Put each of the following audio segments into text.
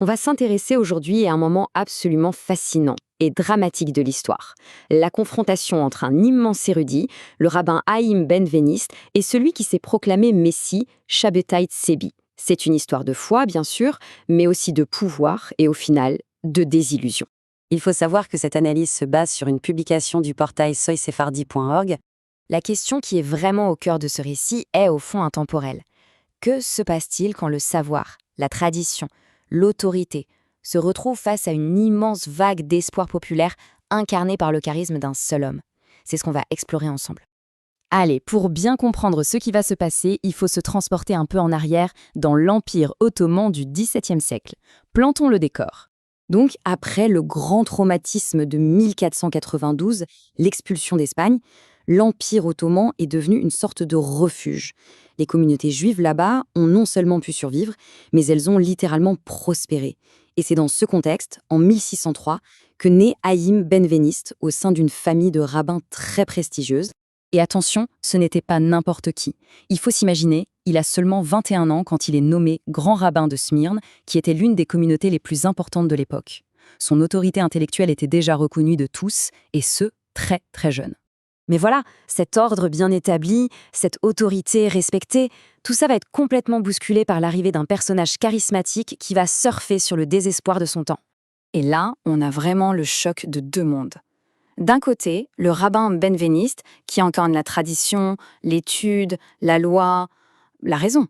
On va s'intéresser aujourd'hui à un moment absolument fascinant et dramatique de l'histoire. La confrontation entre un immense érudit, le rabbin Haïm Benveniste, et celui qui s'est proclamé Messie, Shabbatai Tzvi. C'est une histoire de foi, bien sûr, mais aussi de pouvoir et au final, de désillusion. Il faut savoir que cette analyse se base sur une publication du portail soysefardi.org. La question qui est vraiment au cœur de ce récit est au fond intemporelle. Que se passe-t-il quand le savoir, la tradition, l'autorité se retrouvent face à une immense vague d'espoir populaire incarnée par le charisme d'un seul homme? C'est ce qu'on va explorer ensemble. Allez, pour bien comprendre ce qui va se passer, il faut se transporter un peu en arrière dans l'Empire ottoman du XVIIe siècle. Plantons le décor. Donc, après le grand traumatisme de 1492, l'expulsion d'Espagne, l'Empire ottoman est devenu une sorte de refuge. Les communautés juives là-bas ont non seulement pu survivre, mais elles ont littéralement prospéré. Et c'est dans ce contexte, en 1603, que naît Haïm Benveniste au sein d'une famille de rabbins très prestigieuse. Et attention, ce n'était pas n'importe qui. Il faut s'imaginer, il a seulement 21 ans quand il est nommé grand rabbin de Smyrne, qui était l'une des communautés les plus importantes de l'époque. Son autorité intellectuelle était déjà reconnue de tous, et ce, très très jeune. Mais voilà, cet ordre bien établi, cette autorité respectée, tout ça va être complètement bousculé par l'arrivée d'un personnage charismatique qui va surfer sur le désespoir de son temps. Et là, on a vraiment le choc de deux mondes. D'un côté, le rabbin Benveniste, qui incarne la tradition, l'étude, la loi, la raison.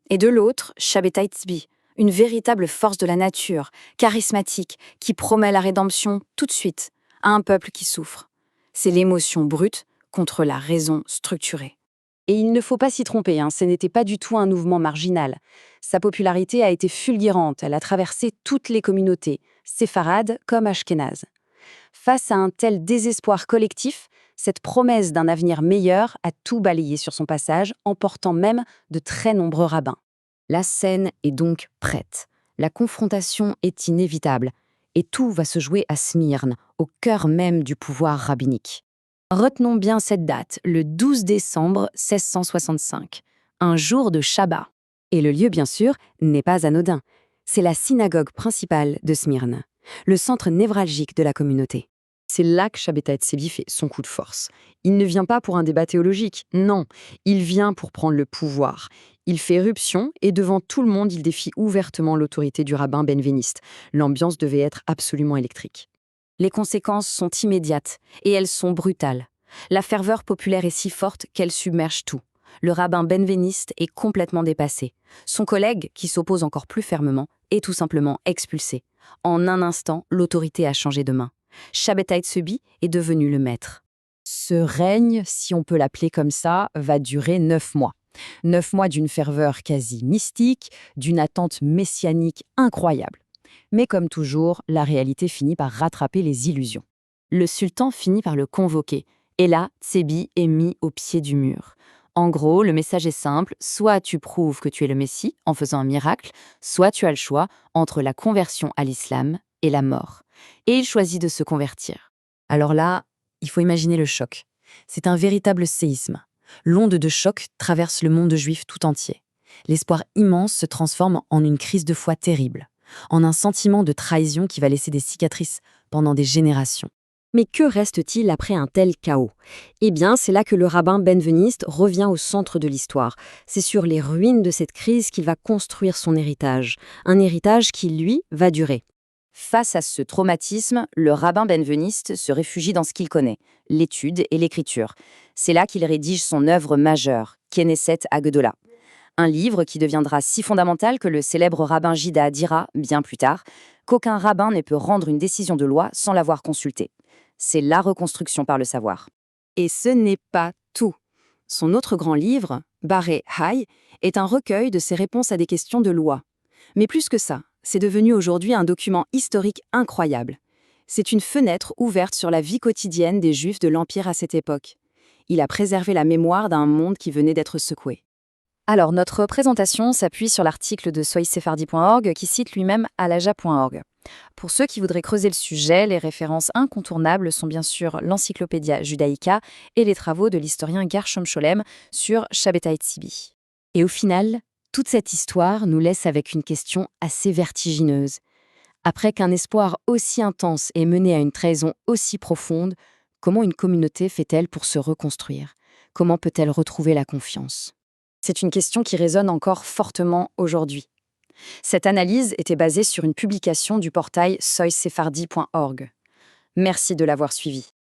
Et de l'autre, Shabbatai Tzvi, une véritable force de la nature, charismatique, qui promet la rédemption tout de suite à un peuple qui souffre. C'est l'émotion brute contre la raison structurée. Et il ne faut pas s'y tromper, ce n'était pas du tout un mouvement marginal. Sa popularité a été fulgurante, elle a traversé toutes les communautés, séfarades comme ashkénazes. Face à un tel désespoir collectif, cette promesse d'un avenir meilleur a tout balayé sur son passage, emportant même de très nombreux rabbins. La scène est donc prête. La confrontation est inévitable. Et tout va se jouer à Smyrne, au cœur même du pouvoir rabbinique. Retenons bien cette date, le 12 décembre 1665, un jour de Shabbat. Et le lieu, bien sûr, n'est pas anodin. C'est la synagogue principale de Smyrne, le centre névralgique de la communauté. C'est là que Shabbatai Tzvi fait son coup de force. Il ne vient pas pour un débat théologique, non, il vient pour prendre le pouvoir. Il fait éruption et devant tout le monde, il défie ouvertement l'autorité du rabbin Benveniste. L'ambiance devait être absolument électrique. Les conséquences sont immédiates et elles sont brutales. La ferveur populaire est si forte qu'elle submerge tout. Le rabbin Benveniste est complètement dépassé. Son collègue, qui s'oppose encore plus fermement, est tout simplement expulsé. En un instant, l'autorité a changé de main. Shabbatai Tzvi est devenu le maître. Ce règne, si on peut l'appeler comme ça, va durer 9 mois. 9 mois d'une ferveur quasi mystique, d'une attente messianique incroyable. Mais comme toujours, la réalité finit par rattraper les illusions. Le sultan finit par le convoquer, et là, Tzvi est mis au pied du mur. En gros, le message est simple, soit tu prouves que tu es le Messie en faisant un miracle, soit tu as le choix entre la conversion à l'islam et la mort. Et il choisit de se convertir. Alors là, il faut imaginer le choc. C'est un véritable séisme. L'onde de choc traverse le monde juif tout entier. L'espoir immense se transforme en une crise de foi terrible, en un sentiment de trahison qui va laisser des cicatrices pendant des générations. Mais que reste-t-il après un tel chaos? Eh bien, c'est là que le rabbin Benveniste revient au centre de l'histoire. C'est sur les ruines de cette crise qu'il va construire son héritage. Un héritage qui, lui, va durer. Face à ce traumatisme, le rabbin Benveniste se réfugie dans ce qu'il connaît, l'étude et l'écriture. C'est là qu'il rédige son œuvre majeure, Knesset Hagdola. Un livre qui deviendra si fondamental que le célèbre rabbin Jida dira, bien plus tard, qu'aucun rabbin ne peut rendre une décision de loi sans l'avoir consulté. C'est la reconstruction par le savoir. Et ce n'est pas tout. Son autre grand livre, Barré Haï, est un recueil de ses réponses à des questions de loi. Mais plus que ça, c'est devenu aujourd'hui un document historique incroyable. C'est une fenêtre ouverte sur la vie quotidienne des Juifs de l'Empire à cette époque. Il a préservé la mémoire d'un monde qui venait d'être secoué. Alors, notre présentation s'appuie sur l'article de soysefardi.org qui cite lui-même alaja.org. Pour ceux qui voudraient creuser le sujet, les références incontournables sont bien sûr l'Encyclopédia Judaica et les travaux de l'historien Gershom Scholem sur Shabbatai Tzvi. Et au final, toute cette histoire nous laisse avec une question assez vertigineuse. Après qu'un espoir aussi intense ait mené à une trahison aussi profonde, comment une communauté fait-elle pour se reconstruire? Comment peut-elle retrouver la confiance? C'est une question qui résonne encore fortement aujourd'hui. Cette analyse était basée sur une publication du portail soysefardi.org. Merci de l'avoir suivie.